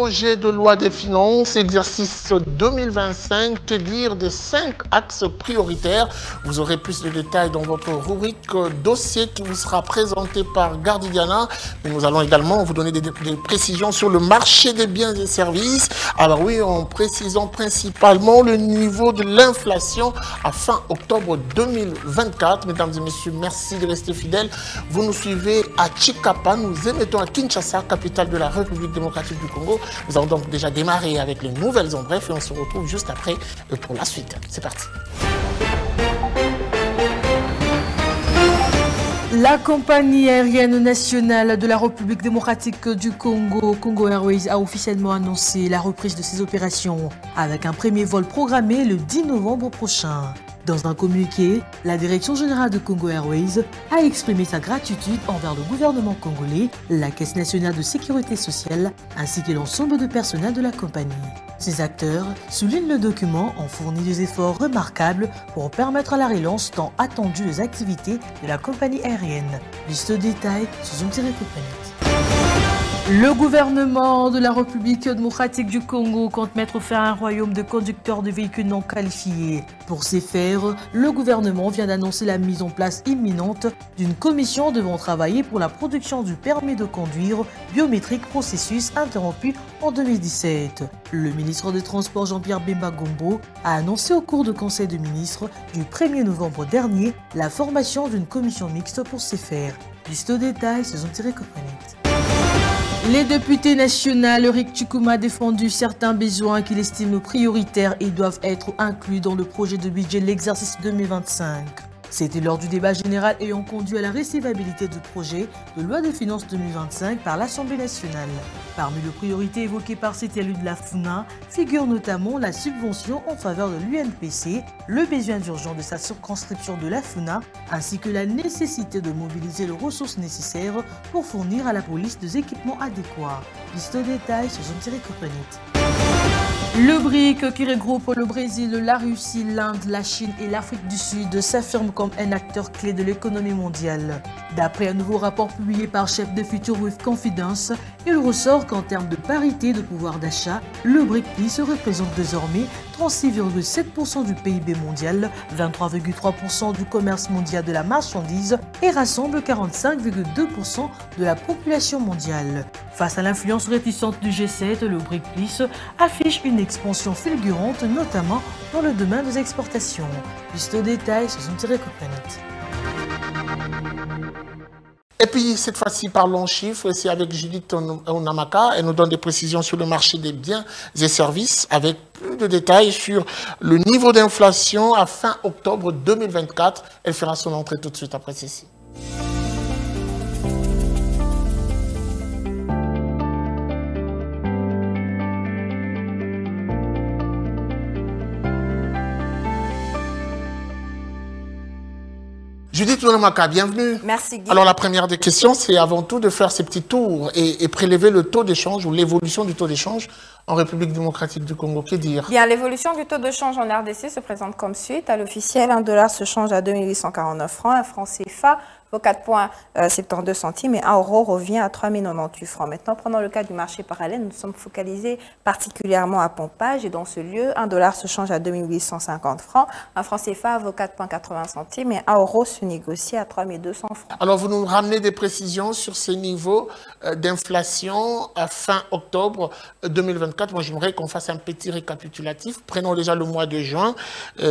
projet de loi des finances, exercice 2025, que dire des 5 axes prioritaires? Vous aurez plus de détails dans votre rubrique dossier qui vous sera présenté par Gardidiana. Mais nous allons également vous donner des précisions sur le marché des biens et services. Alors oui, en précisant principalement le niveau de l'inflation à fin octobre 2024. Mesdames et messieurs, merci de rester fidèles. Vous nous suivez à Chikapa, nous émettons à Kinshasa, capitale de la République démocratique du Congo. Nous avons donc déjà démarré avec les nouvelles en bref et on se retrouve juste après pour la suite. C'est parti. La compagnie aérienne nationale de la République démocratique du Congo, Congo Airways, a officiellement annoncé la reprise de ses opérations avec un premier vol programmé le 10 novembre prochain. Dans un communiqué, la direction générale de Congo Airways a exprimé sa gratitude envers le gouvernement congolais, la Caisse nationale de sécurité sociale ainsi que l'ensemble de personnel de la compagnie. Ces acteurs, souligne le document, ont fourni des efforts remarquables pour permettre à la relance tant attendue des activités de la compagnie aérienne. Liste de détails sur Zoom-Coprenette. Le gouvernement de la République démocratique du Congo compte mettre fin à un royaume de conducteurs de véhicules non qualifiés. Pour ces faire, le gouvernement vient d'annoncer la mise en place imminente d'une commission devant travailler pour la production du permis de conduire biométrique, processus interrompu en 2017. Le ministre des Transports Jean-Pierre Bemba Gombo a annoncé au cours du Conseil des ministres du 1er novembre dernier la formation d'une commission mixte pour ces faire. Liste aux détails, c'est Zoom-Coprenette. Les députés nationaux, Rick Chikuma a défendu certains besoins qu'il estime prioritaires et doivent être inclus dans le projet de budget de l'exercice 2025. C'était lors du débat général ayant conduit à la recevabilité du projet de loi des finances 2025 par l'Assemblée nationale. Parmi les priorités évoquées par cet élu de la FUNA figure notamment la subvention en faveur de l'UNPC, le besoin d'urgence de sa circonscription de la FUNA, ainsi que la nécessité de mobiliser les ressources nécessaires pour fournir à la police des équipements adéquats. Liste aux détails sur Zoom-Coprenette. Le BRIC, qui regroupe le Brésil, la Russie, l'Inde, la Chine et l'Afrique du Sud, s'affirme comme un acteur clé de l'économie mondiale. D'après un nouveau rapport publié par Chef de Future with Confidence, il ressort qu'en termes de parité de pouvoir d'achat, le BRIC se représente désormais 36,7% du PIB mondial, 23,3% du commerce mondial de la marchandise et rassemble 45,2% de la population mondiale. Face à l'influence réticente du G7, le BRIC affiche une expansion fulgurante, notamment dans le domaine des exportations. Liste aux détails sur Zoom-Coprenette. Et puis, cette fois-ci, parlons chiffres. C'est avec Judith Onamaka. Elle nous donne des précisions sur le marché des biens et services avec plus de détails sur le niveau d'inflation à fin octobre 2024. Elle fera son entrée tout de suite après ceci. Judith Onamaka, bienvenue. Merci Guy. Alors la première des questions, c'est avant tout de faire ces petits tours et prélever le taux d'échange ou l'évolution du taux d'échange en République démocratique du Congo. Que dire? Bien, l'évolution du taux de change en RDC se présente comme suit. À l'officiel, 1 dollar se change à 2849 francs, un franc CFA vaut 4,72 centimes et 1 euro revient à 3098 francs. Maintenant, prenons le cas du marché parallèle. Nous sommes focalisés particulièrement à Pompage et dans ce lieu, 1 dollar se change à 2850 francs, un franc CFA vaut 4,80 centimes et 1 euro se négocie à 3200 francs. Alors, vous nous ramenez des précisions sur ces niveaux d'inflation à fin octobre 2024. Moi, j'aimerais qu'on fasse un petit récapitulatif. Prenons déjà le mois de juin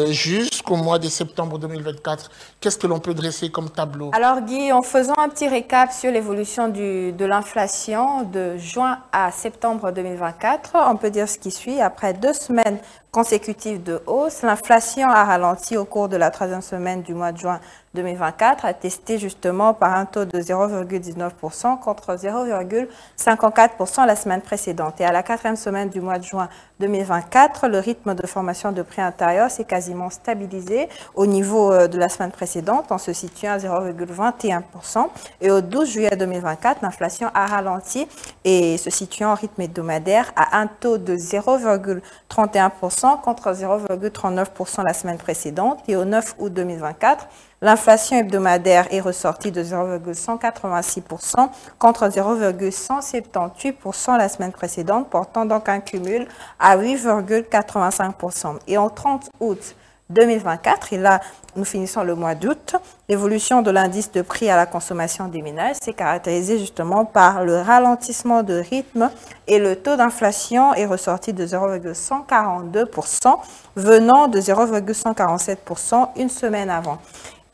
jusqu'au mois de septembre 2024. Qu'est-ce que l'on peut dresser comme tableau? Alors Guy, en faisant un petit récap sur l'évolution de l'inflation de juin à septembre 2024, on peut dire ce qui suit. Après 2 semaines consécutives de hausse, l'inflation a ralenti au cours de la 3e semaine du mois de juin 2024, attesté justement par un taux de 0,19% contre 0,54% la semaine précédente. Et à la 4e semaine du mois de juin 2024, le rythme de formation de prix intérieur s'est quasiment stabilisé au niveau de la semaine précédente en se situant à 0,21%. Et au 12 juillet 2024, l'inflation a ralenti et se situant en rythme hebdomadaire à un taux de 0,31% 0,7% contre 0,39% la semaine précédente. Et au 9 août 2024, l'inflation hebdomadaire est ressortie de 0,186% contre 0,178% la semaine précédente, portant donc un cumul à 8,85%. Et au 30 août 2024, et là nous finissons le mois d'août, l'évolution de l'indice de prix à la consommation des ménages s'est caractérisée justement par le ralentissement de rythme et le taux d'inflation est ressorti de 0,142% venant de 0,147% une semaine avant.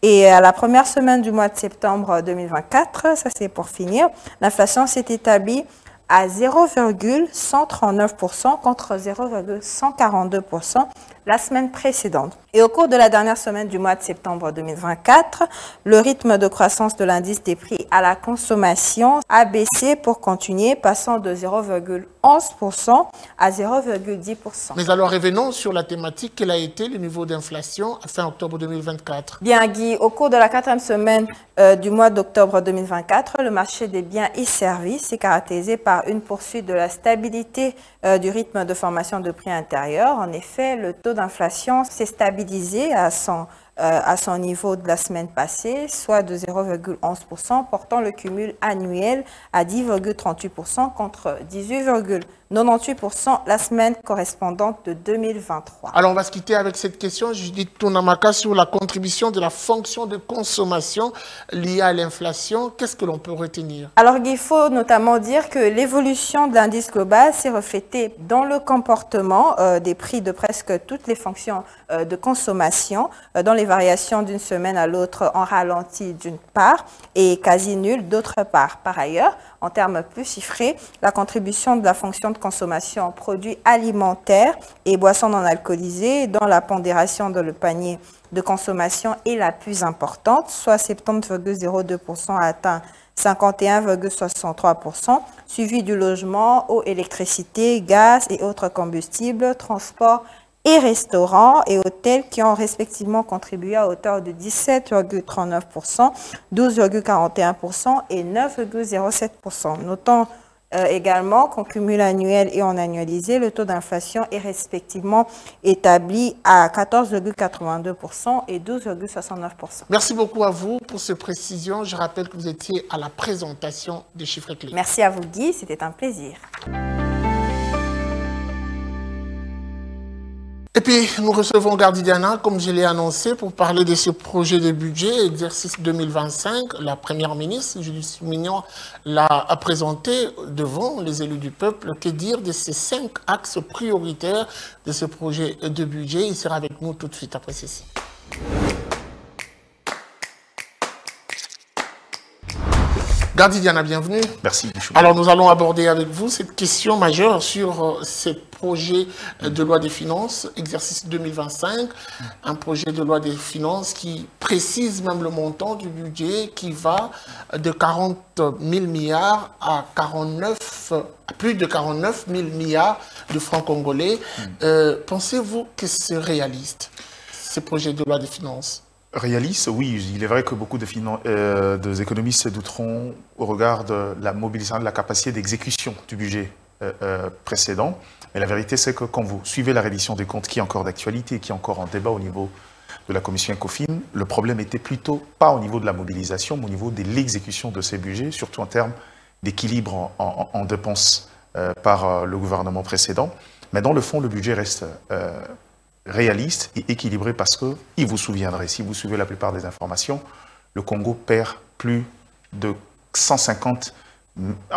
Et à la première semaine du mois de septembre 2024, ça c'est pour finir, l'inflation s'est établie à 0,139% contre 0,142% la semaine précédente. Et au cours de la dernière semaine du mois de septembre 2024, le rythme de croissance de l'indice des prix à la consommation a baissé pour continuer, passant de 0,11% à 0,10%. Mais alors revenons sur la thématique, quel a été le niveau d'inflation à fin octobre 2024? Bien Guy, au cours de la quatrième semaine du mois d'octobre 2024, le marché des biens et services est caractérisé par une poursuite de la stabilité du rythme de formation de prix intérieur. En effet, le taux d'inflation s'est stabilisé à son niveau de la semaine passée, soit de 0,11%, portant le cumul annuel à 10,38% contre 18,98% la semaine correspondante de 2023. Alors, on va se quitter avec cette question, Judith Tounamaka, sur la contribution de la fonction de consommation liée à l'inflation. Qu'est-ce que l'on peut retenir? Alors, il faut notamment dire que l'évolution de l'indice global s'est reflétée dans le comportement des prix de presque toutes les fonctions de consommation, dans les variations d'une semaine à l'autre en ralenti d'une part et quasi nul d'autre part. Par ailleurs, en termes plus chiffrés, la contribution de la fonction de consommation en produits alimentaires et boissons non alcoolisées dans la pondération dans le panier de consommation est la plus importante, soit 70,02% a atteint 51,63%, suivi du logement, eau, électricité, gaz et autres combustibles, transport et restaurants et hôtels qui ont respectivement contribué à hauteur de 17,39%, 12,41% et 9,07%. Notons également qu'en cumul annuel et en annualisé, le taux d'inflation est respectivement établi à 14,82% et 12,69%. Merci beaucoup à vous pour ces précisions. Je rappelle que vous étiez à la présentation des chiffres clés. Merci à vous Guy, c'était un plaisir. Et puis, nous recevons Gardidiana, comme je l'ai annoncé, pour parler de ce projet de budget, exercice 2025. La première ministre, Julie Mignon, l'a présenté devant les élus du peuple. Que dire de ces 5 axes prioritaires de ce projet de budget? Il sera avec nous tout de suite après ceci. Gardidiana, bienvenue. Merci. Alors, nous allons aborder avec vous cette question majeure sur ce projet de loi des finances, exercice 2025, un projet de loi des finances qui précise même le montant du budget qui va de 40 000 milliards à plus de 49 000 milliards de francs congolais. Pensez-vous que c'est réaliste, ce projet de loi des finances? Réaliste, oui. Il est vrai que beaucoup de économistes se douteront au regard de la mobilisation, de la capacité d'exécution du budget précédent. Mais la vérité, c'est que quand vous suivez la reddition des comptes qui est encore d'actualité, qui est encore en débat au niveau de la commission ECOFIN, le problème était plutôt pas au niveau de la mobilisation, mais au niveau de l'exécution de ces budgets, surtout en termes d'équilibre en dépenses par le gouvernement précédent. Mais dans le fond, le budget reste réaliste et équilibré parce que, il vous souviendrez, si vous suivez la plupart des informations, le Congo perd plus de 150,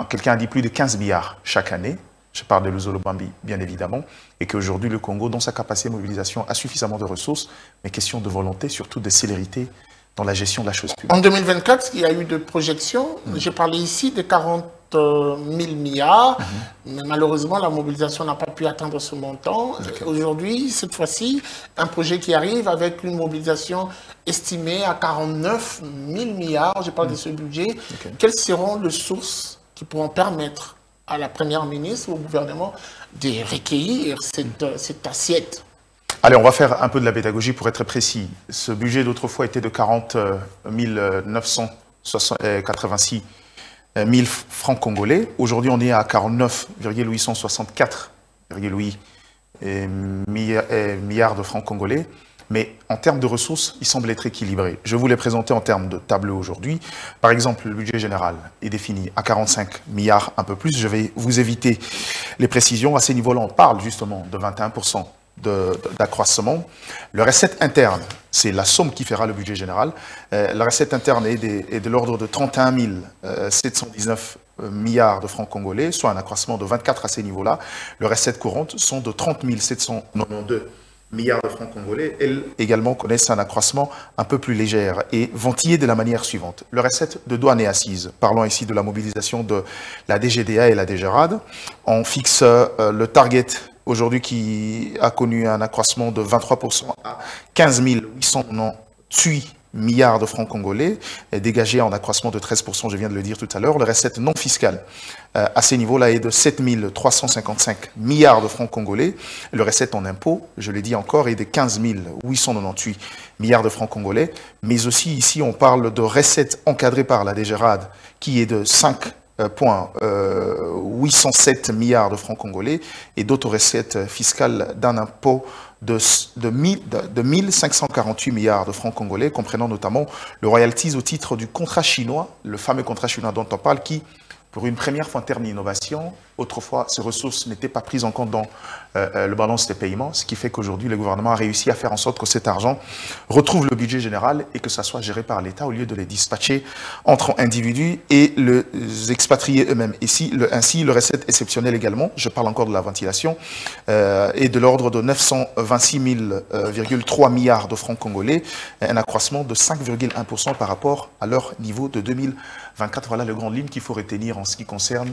quelqu'un a dit plus de 15 milliards chaque année, je parle de l'Uzolobambi bien évidemment, et qu'aujourd'hui le Congo, dans sa capacité de mobilisation, a suffisamment de ressources, mais question de volonté, surtout de célérité dans la gestion de la chose publique. En 2024, il y a eu de projections, j'ai parlé ici de 40 000 milliards, mais malheureusement la mobilisation n'a pas pu atteindre ce montant. Aujourd'hui, cette fois-ci, un projet qui arrive avec une mobilisation estimée à 49 000 milliards, je parle de ce budget. Quelles seront les sources qui pourront permettre à la première ministre ou au gouvernement de recueillir cette assiette? Allez, on va faire un peu de la pédagogie pour être très précis. Ce budget d'autrefois était de 40 986 000 francs congolais. Aujourd'hui, on est à 49,864 milliards de francs congolais. Mais en termes de ressources, il semble être équilibré. Je vous l'ai présenté en termes de tableau aujourd'hui. Par exemple, le budget général est défini à 45 milliards, un peu plus. Je vais vous éviter les précisions. À ces niveaux-là, on parle justement de 21% d'accroissement. Le recette interne, c'est la somme qui fera le budget général. La recette interne est de l'ordre de 31 719 milliards de francs congolais, soit un accroissement de 24 à ces niveaux-là. Les recettes courantes sont de 30 792 milliards de francs congolais. Elles également connaissent un accroissement un peu plus léger et ventillé de la manière suivante. Le recette de douane et assises, parlons ici de la mobilisation de la DGDA et la DGRAD. On fixe le target aujourd'hui qui a connu un accroissement de 23% à 15 898 milliards de francs congolais, dégagé en accroissement de 13%, je viens de le dire tout à l'heure. Le recette non fiscale à ces niveaux-là est de 7 355 milliards de francs congolais. Le recette en impôts, je l'ai dit encore, est de 15 898 milliards de francs congolais. Mais aussi ici, on parle de recettes encadrées par la DGRAD qui est de 5,807 milliards de francs congolais et d'autres recettes fiscales d'un impôt de 1548 milliards de francs congolais, comprenant notamment le royalties au titre du contrat chinois, le fameux contrat chinois dont on parle, qui, pour une première fois en termes d'innovation, autrefois, ces ressources n'étaient pas prises en compte dans le balance des paiements, ce qui fait qu'aujourd'hui, le gouvernement a réussi à faire en sorte que cet argent retrouve le budget général et que ça soit géré par l'État au lieu de les dispatcher entre individus et les expatriés eux-mêmes. Ainsi, le recette exceptionnel également, je parle encore de la ventilation, est de l'ordre de 926,3 milliards de francs congolais, un accroissement de 5,1% par rapport à leur niveau de 2024. Voilà les grandes lignes qu'il faut retenir en ce qui concerne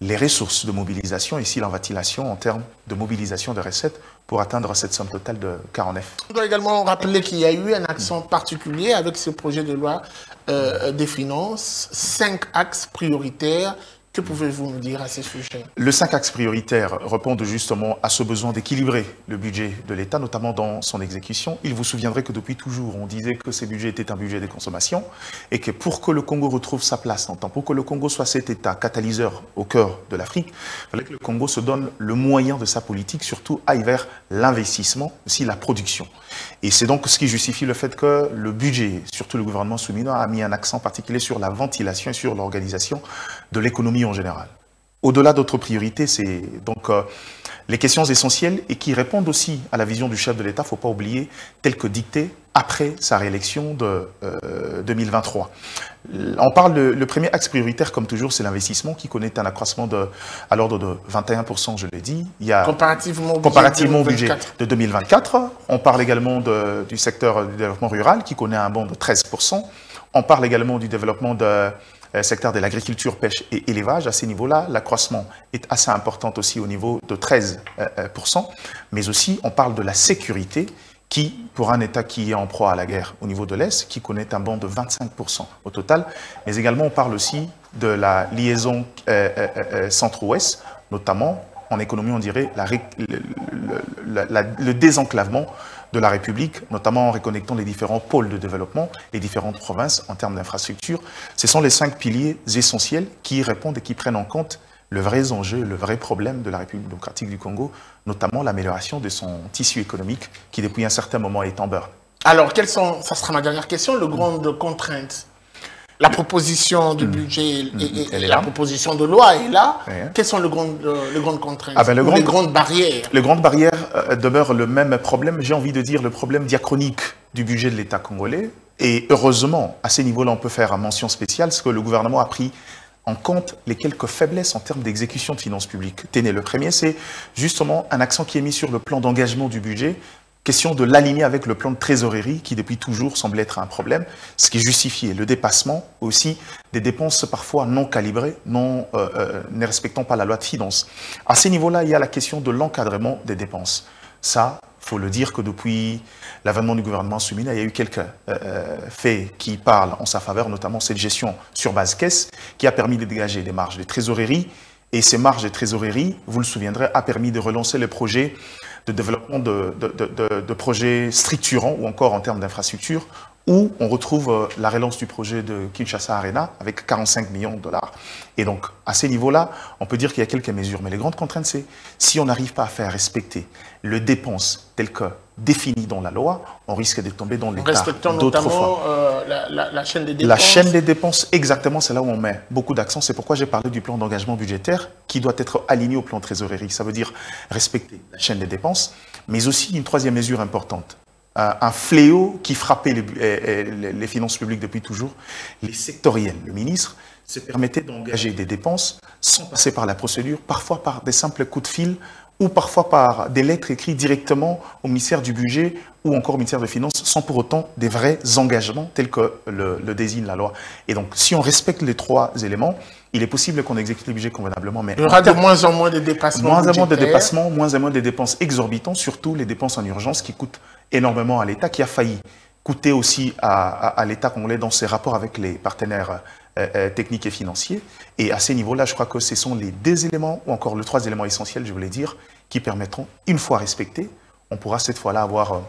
les ressources de mobilisation, ici la ventilation en termes de mobilisation de recettes pour atteindre cette somme totale de 49. On doit également rappeler qu'il y a eu un accent particulier avec ce projet de loi des finances, 5 axes prioritaires. Que pouvez-vous nous dire à ce sujet? Le 5 axes prioritaires répondent justement à ce besoin d'équilibrer le budget de l'État, notamment dans son exécution. Il vous souviendrez que depuis toujours, on disait que ce budget était un budget de consommation et que pour que le Congo retrouve sa place en temps, pour que le Congo soit cet État catalyseur au cœur de l'Afrique, il fallait que le Congo se donne le moyen de sa politique, surtout aille vers l'investissement, aussi la production. Et c'est donc ce qui justifie le fait que le budget, surtout le gouvernement souminois, a mis un accent particulier sur la ventilation et sur l'organisation de l'économie en général. Au-delà d'autres priorités, c'est donc les questions essentielles et qui répondent aussi à la vision du chef de l'État, il ne faut pas oublier, telle que dictée après sa réélection de 2023. On parle le premier axe prioritaire, comme toujours, c'est l'investissement qui connaît un accroissement à l'ordre de 21%, je l'ai dit. Il y a comparativement au budget de 2024. On parle également du secteur du développement rural qui connaît un bond de 13%. On parle également du développement du secteur de l'agriculture, pêche et élevage. À ces niveaux-là, l'accroissement est assez important aussi au niveau de 13%. Mais aussi, on parle de la sécurité qui, pour un État qui est en proie à la guerre au niveau de l'Est, qui connaît un bond de 25% au total. Mais également, on parle aussi de la liaison centre-ouest, notamment en économie, on dirait le désenclavement de la République, notamment en reconnectant les différents pôles de développement, les différentes provinces en termes d'infrastructures. Ce sont les 5 piliers essentiels qui répondent et qui prennent en compte le vrai enjeu, le vrai problème de la République démocratique du Congo, notamment l'amélioration de son tissu économique qui depuis un certain moment est en burn. Alors, quelles sont, ça sera ma dernière question, les grandes contraintes? La proposition du budget et la proposition de loi est là. Oui. Quelles sont les grandes contraintes, les grandes barrières? Les grandes barrières demeurent le même problème, j'ai envie de dire le problème diachronique du budget de l'État congolais. Et heureusement, à ces niveaux-là, on peut faire une mention spéciale, parce que le gouvernement a pris en compte les quelques faiblesses en termes d'exécution de finances publiques. Téné, le premier, c'est justement un accent qui est mis sur le plan d'engagement du budget, question de l'aligner avec le plan de trésorerie qui depuis toujours semble être un problème, ce qui justifie le dépassement aussi des dépenses parfois non calibrées, ne respectant pas la loi de finances. À ces niveaux-là, il y a la question de l'encadrement des dépenses. Ça, il faut le dire que depuis l'avènement du gouvernement Soumina, il y a eu quelques faits qui parlent en sa faveur, notamment cette gestion sur base caisse qui a permis de dégager des marges de trésorerie. Et ces marges de trésorerie, vous le souviendrez, a permis de relancer les projets de développement de projets structurants ou encore en termes d'infrastructures où on retrouve la relance du projet de Kinshasa Arena avec 45 millions de dollars. Et donc, à ces niveaux-là, on peut dire qu'il y a quelques mesures. Mais les grandes contraintes, c'est si on n'arrive pas à faire respecter les dépenses telles que définies dans la loi, on risque de tomber dans l'état d'autrefois. La chaîne des dépenses. La chaîne des dépenses, exactement, c'est là où on met beaucoup d'accent. C'est pourquoi j'ai parlé du plan d'engagement budgétaire qui doit être aligné au plan de trésorerie. Ça veut dire respecter la chaîne des dépenses, mais aussi une troisième mesure importante. Un fléau qui frappait les finances publiques depuis toujours, les sectoriels. Le ministre se permettait d'engager des dépenses sans passer par la procédure, parfois par des simples coups de fil ou parfois par des lettres écrites directement au ministère du Budget ou encore au ministère des Finances, sans pour autant des vrais engagements tels que le désigne la loi. Et donc, si on respecte les trois éléments, il est possible qu'on exécute le budget convenablement. Mais il y aura de moins en moins de dépassements. Moins en moins de dépassements, moins en moins de dépenses exorbitantes, surtout les dépenses en urgence qui coûtent énormément à l'État, qui a failli coûter aussi à l'État congolais dans ses rapports avec les partenaires techniques et financiers. Et à ces niveaux-là, je crois que ce sont les deux éléments, ou encore le trois éléments essentiels, je voulais dire, qui permettront, une fois respectés, on pourra cette fois-là avoir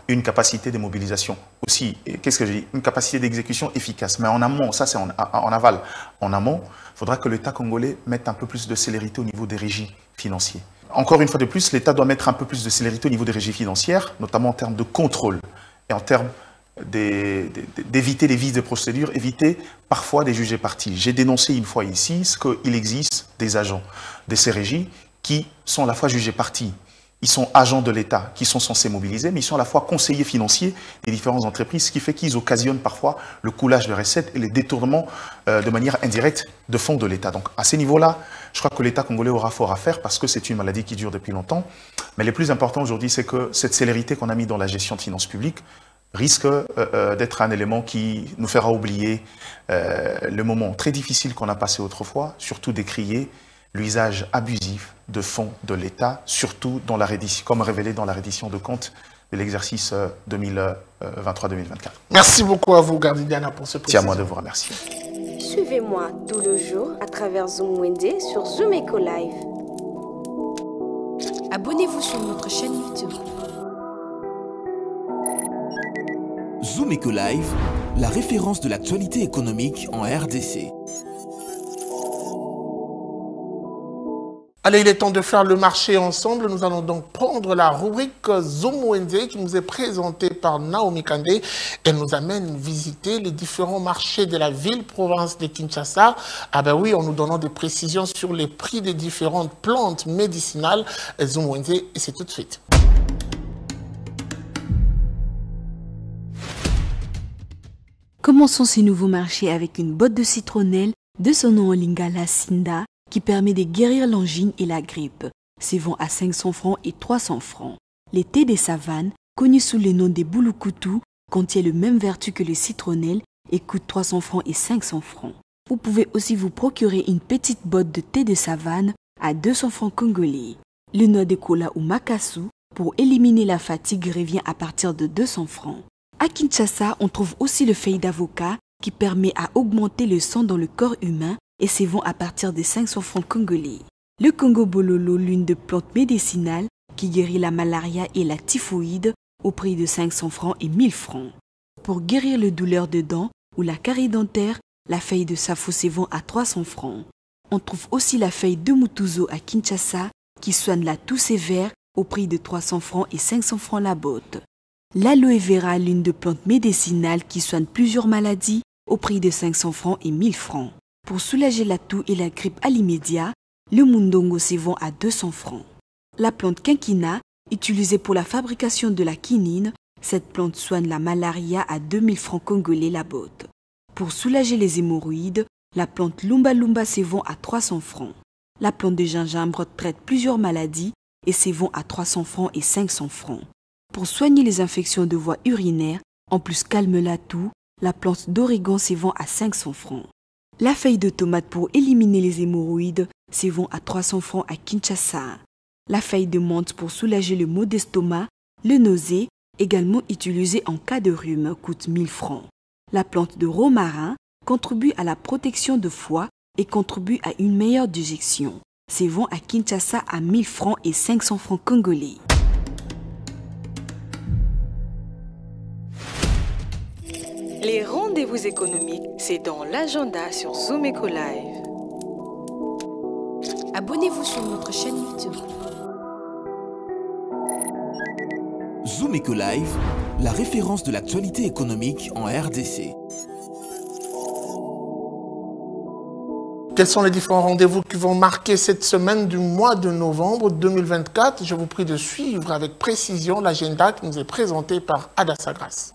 une capacité de mobilisation aussi. Qu'est-ce que je dis? Une capacité d'exécution efficace. Mais en amont, ça c'est en aval. En amont, il faudra que l'État congolais mette un peu plus de célérité au niveau des régies financières. Encore une fois de plus, l'État doit mettre un peu plus de célérité au niveau des régies financières, notamment en termes de contrôle et en termes d'éviter les vices de procédure, éviter parfois des juges et parties. J'ai dénoncé une fois ici ce qu'il existe des agents de ces régies qui sont à la fois juges et parties. Ils sont agents de l'État qui sont censés mobiliser, mais ils sont à la fois conseillers financiers des différentes entreprises, ce qui fait qu'ils occasionnent parfois le coulage de recettes et les détournements de manière indirecte de fonds de l'État. Donc à ces niveaux-là, je crois que l'État congolais aura fort à faire parce que c'est une maladie qui dure depuis longtemps. Mais le plus important aujourd'hui, c'est que cette célérité qu'on a mise dans la gestion de finances publiques risque d'être un élément qui nous fera oublier le moment très difficile qu'on a passé autrefois, surtout décrier l'usage abusif de fonds de l'État, surtout dans la reddition, comme révélé dans la reddition de comptes de l'exercice 2023-2024. Merci beaucoup à vous, Gardidiana, pour ce précision. C'est à moi de vous remercier. Suivez-moi tout le jour à travers Zoom Wende sur Zoom Eco Live. Abonnez-vous sur notre chaîne YouTube. Zoom Eco Live, la référence de l'actualité économique en RDC. Allez, il est temps de faire le marché ensemble. Nous allons donc prendre la rubrique Zoom Wende qui nous est présentée par Naomi Kandé. Elle nous amène visiter les différents marchés de la ville-province de Kinshasa. Ah ben oui, en nous donnant des précisions sur les prix des différentes plantes médicinales. Zoom Wende, et c'est tout de suite. Commençons ces nouveaux marchés avec une botte de citronnelle de son nom en lingala Sinda, qui permet de guérir l'angine et la grippe. C'est vend à 500 francs et 300 francs. Les thés des savanes, connus sous le nom des boulukoutou, contiennent le même vertu que le citronnelle et coûtent 300 francs et 500 francs. Vous pouvez aussi vous procurer une petite botte de thé de savane à 200 francs congolais. Le noix de cola ou makasu, pour éliminer la fatigue, revient à partir de 200 francs. À Kinshasa, on trouve aussi le feuille d'avocat qui permet à augmenter le sang dans le corps humain et c'est vend à partir de 500 francs congolais. Le Congo Bololo, l'une des plantes médicinales qui guérit la malaria et la typhoïde au prix de 500 francs et 1000 francs. Pour guérir le douleur de dents ou la carie dentaire, la feuille de safo se vend à 300 francs. On trouve aussi la feuille de mutuzo à Kinshasa qui soigne la toux sévère au prix de 300 francs et 500 francs la botte. L'aloe vera, l'une des plantes médicinales qui soigne plusieurs maladies au prix de 500 francs et 1000 francs. Pour soulager la toux et la grippe à l'immédiat, le mundongo se vend à 200 francs. La plante quinquina, utilisée pour la fabrication de la quinine, cette plante soigne la malaria à 2000 francs congolais la botte. Pour soulager les hémorroïdes, la plante lumba lumba se vend à 300 francs. La plante de gingembre traite plusieurs maladies et se vend à 300 francs et 500 francs. Pour soigner les infections de voies urinaires, en plus calme la toux, la plante d'origan se vend à 500 francs. La feuille de tomate pour éliminer les hémorroïdes se vend à 300 francs à Kinshasa. La feuille de menthe pour soulager le maux d'estomac, le nausée, également utilisée en cas de rhume, coûte 1000 francs. La plante de romarin contribue à la protection de foie et contribue à une meilleure digestion. Se vend à Kinshasa à 1000 francs et 500 francs congolais. Les rendez-vous économiques, c'est dans l'agenda sur Zoom Eco Live. Abonnez-vous sur notre chaîne YouTube. Zoom Eco Live, la référence de l'actualité économique en RDC. Quels sont les différents rendez-vous qui vont marquer cette semaine du mois de novembre 2024? Je vous prie de suivre avec précision l'agenda qui nous est présenté par Ada Sagras.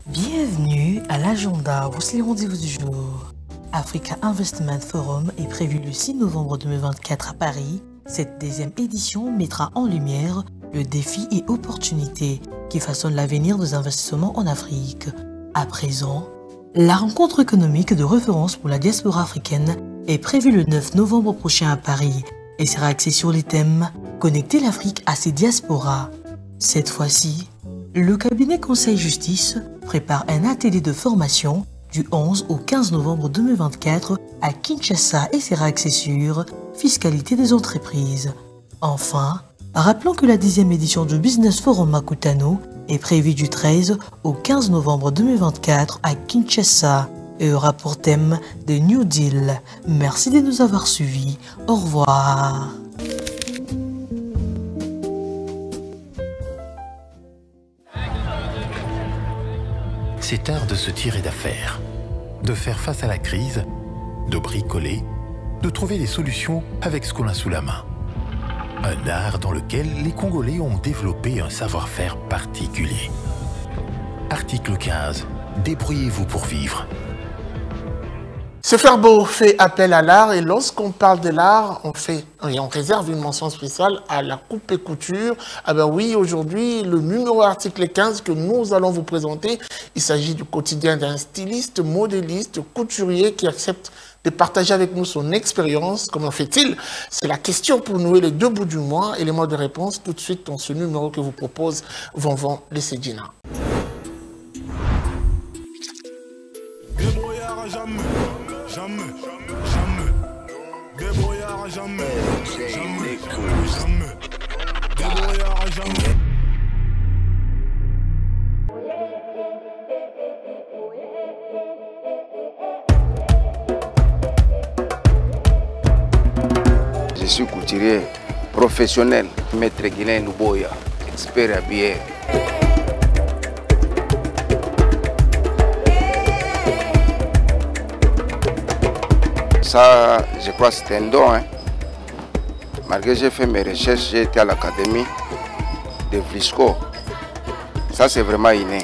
Bienvenue à l'agenda. Voici les rendez-vous du jour. Africa Investment Forum est prévu le 6 novembre 2024 à Paris. Cette 10e édition mettra en lumière le défi et opportunités qui façonnent l'avenir des investissements en Afrique. À présent, la rencontre économique de référence pour la diaspora africaine est prévue le 9 novembre prochain à Paris et sera axée sur les thèmes « Connecter l'Afrique à ses diasporas ». Cette fois-ci, le cabinet Conseil Justice prépare un atelier de formation du 11 au 15 novembre 2024 à Kinshasa et sera axé sur fiscalité des entreprises. Enfin, rappelons que la 10e édition du Business Forum Makutano est prévue du 13 au 15 novembre 2024 à Kinshasa et aura pour thème The New Deal. Merci de nous avoir suivis. Au revoir. C'est art de se tirer d'affaire, de faire face à la crise, de bricoler, de trouver des solutions avec ce qu'on a sous la main. Un art dans lequel les Congolais ont développé un savoir-faire particulier. Article 15. Débrouillez-vous pour vivre. Se faire beau fait appel à l'art et lorsqu'on parle de l'art, on réserve une mention spéciale à la coupe et couture. Ah ben oui, aujourd'hui, le numéro article 15 que nous allons vous présenter, il s'agit du quotidien d'un styliste, modéliste, couturier qui accepte de partager avec nous son expérience. Comment fait-il? C'est la question pour nouer les deux bouts du mois. Élément de réponse tout de suite dans ce numéro que vous propose Vonvon Lessedina. Jamais, jamais, débrouillard jamais, jamais, jamais, débrouillard jamais. Je suis couturier professionnel, maître Guilain Luboya, expert habillé. Ça, je crois que c'est un don. Malgré que j'ai fait mes recherches, j'ai été à l'académie de Vlisco. Ça, c'est vraiment inné.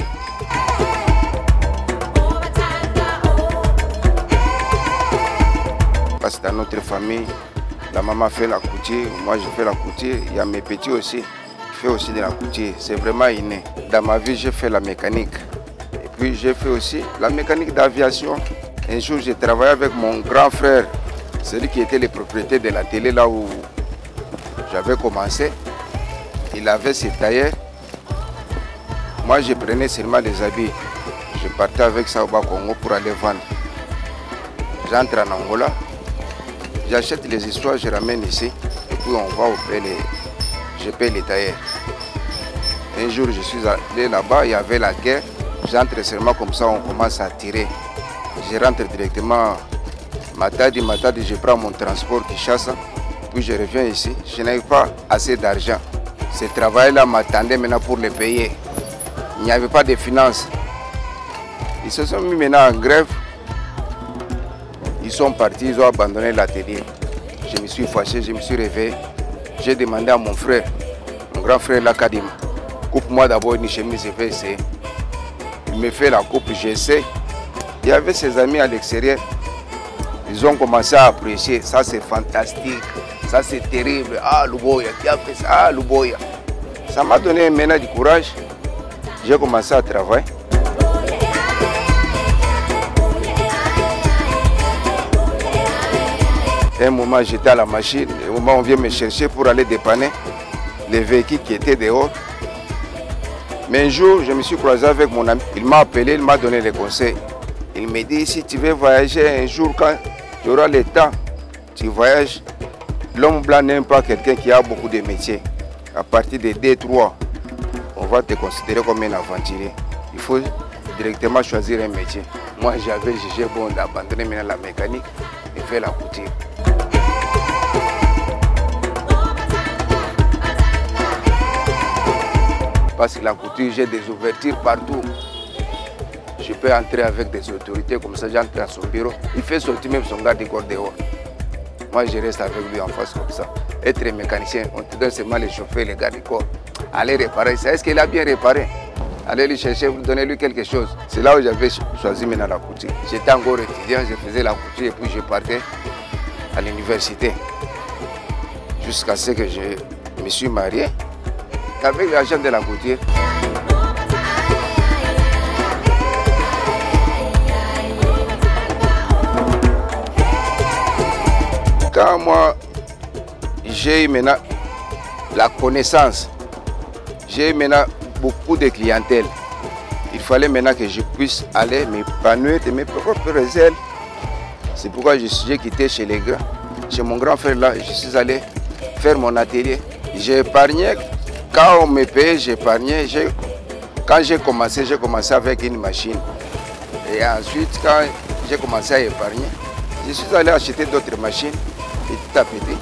Parce que dans notre famille, la maman fait la couture, moi je fais la couture, il y a mes petits aussi qui font aussi de la couture. C'est vraiment inné. Dans ma vie, j'ai fait la mécanique. Et puis, j'ai fait aussi la mécanique d'aviation. Un jour, j'ai travaillé avec mon grand frère, celui qui était le propriétaire de la télé là où j'avais commencé. Il avait ses tailleurs. Moi, je prenais seulement les habits. Je partais avec ça au Bas-Congo pour aller vendre. J'entre en Angola, j'achète les histoires, je ramène ici. Et puis, on va je paye les tailleurs. Un jour, je suis allé là-bas, il y avait la guerre. J'entre seulement comme ça, on commence à tirer. Je rentre directement Matadi, je prends mon transport qui chasse, puis je reviens ici. Je n'avais pas assez d'argent. Ce travail-là m'attendait maintenant pour le payer. Il n'y avait pas de finances. Ils se sont mis maintenant en grève. Ils sont partis, ils ont abandonné l'atelier. Je me suis fâché, je me suis réveillé. J'ai demandé à mon frère, mon grand frère Lakadim, coupe-moi d'abord une chemise, je vais essayer. Il me fait la coupe, j'essaie. Il y avait ses amis à l'extérieur. Ils ont commencé à apprécier. Ça, c'est fantastique. Ça, c'est terrible. Ah, Luboya, qui a fait ça? Ah, Luboya. Ça m'a donné maintenant du courage. J'ai commencé à travailler. À un moment, j'étais à la machine. Au moment où on vient me chercher pour aller dépanner les véhicules qui étaient dehors. Mais un jour, je me suis croisé avec mon ami. Il m'a appelé, il m'a donné des conseils. Il me dit, si tu veux voyager un jour, quand tu auras le temps, tu voyages. L'homme blanc n'aime pas quelqu'un qui a beaucoup de métiers. À partir de 2-3, on va te considérer comme un aventurier. Il faut directement choisir un métier. Moi, j'avais jugé bon d'abandonner maintenant la mécanique et faire la couture. Parce que la couture, j'ai des ouvertures partout. Je peux entrer avec des autorités, comme ça j'entre dans son bureau. Il fait sortir même son garde du corps dehors. Moi, je reste avec lui en face comme ça. Être mécanicien, on te donne seulement les chauffeurs, les gardes du corps. Allez réparer ça. Est-ce qu'il a bien réparé? Allez lui chercher, vous donnez lui quelque chose. C'est là où j'avais choisi maintenant la couture. J'étais encore étudiant, je faisais la couture et puis je partais à l'université. Jusqu'à ce que je me suis marié avec l'argent de la couture. Quand moi, j'ai eu maintenant la connaissance, j'ai eu maintenant beaucoup de clientèle. Il fallait maintenant que je puisse aller m'épanouir de mes propres ailes. C'est pourquoi j'ai quitté chez les grands. Chez mon grand frère là, je suis allé faire mon atelier. J'ai épargné. Quand on me payait, j'épargnais. Quand j'ai commencé avec une machine. Et ensuite, quand j'ai commencé à épargner, je suis allé acheter d'autres machines. Petit à petit.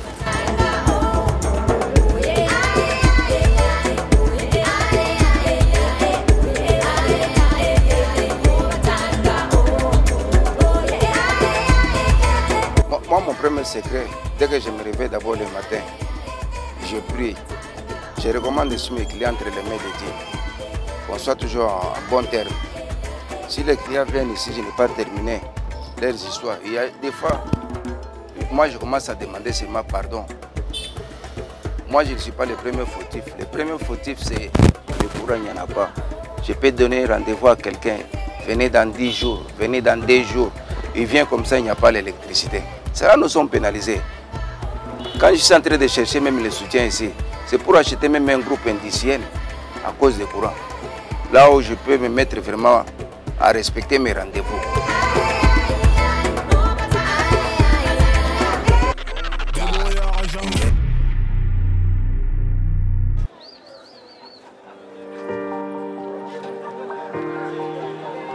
Moi, mon premier secret, dès que je me réveille d'abord le matin, je prie. Je recommande à mes clients entre les mains de Dieu. Qu'on soit toujours en bon terme. Si les clients viennent ici, je n'ai pas terminé leurs histoires. Il y a des fois, moi je commence à demander seulement pardon. Moi je ne suis pas le premier fautif. Le premier fautif c'est le courant, il n'y en a pas. Je peux donner rendez-vous à quelqu'un. Venez dans 10 jours, venez dans 2 jours. Il vient comme ça, il n'y a pas l'électricité. Cela nous sommes pénalisés. Quand je suis en train de chercher même le soutien ici, c'est pour acheter même un groupe indicien à cause du courant. Là où je peux me mettre vraiment à respecter mes rendez-vous.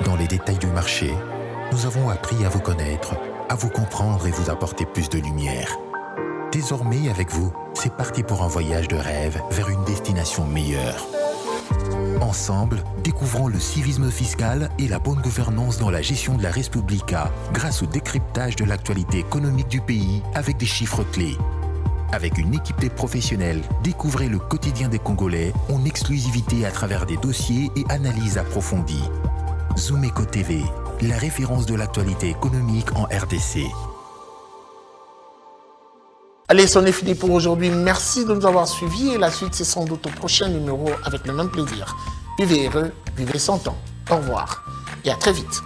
Dans les détails du marché, nous avons appris à vous connaître, à vous comprendre et vous apporter plus de lumière. Désormais, avec vous, c'est parti pour un voyage de rêve vers une destination meilleure. Ensemble, découvrons le civisme fiscal et la bonne gouvernance dans la gestion de la Res Publica grâce au décryptage de l'actualité économique du pays avec des chiffres clés. Avec une équipe de professionnels, découvrez le quotidien des Congolais en exclusivité à travers des dossiers et analyses approfondies. Zoomeco TV, la référence de l'actualité économique en RDC. Allez, c'en est fini pour aujourd'hui. Merci de nous avoir suivis et la suite, c'est sans doute au prochain numéro avec le même plaisir. Vivez heureux, vivez 100 ans. Au revoir et à très vite.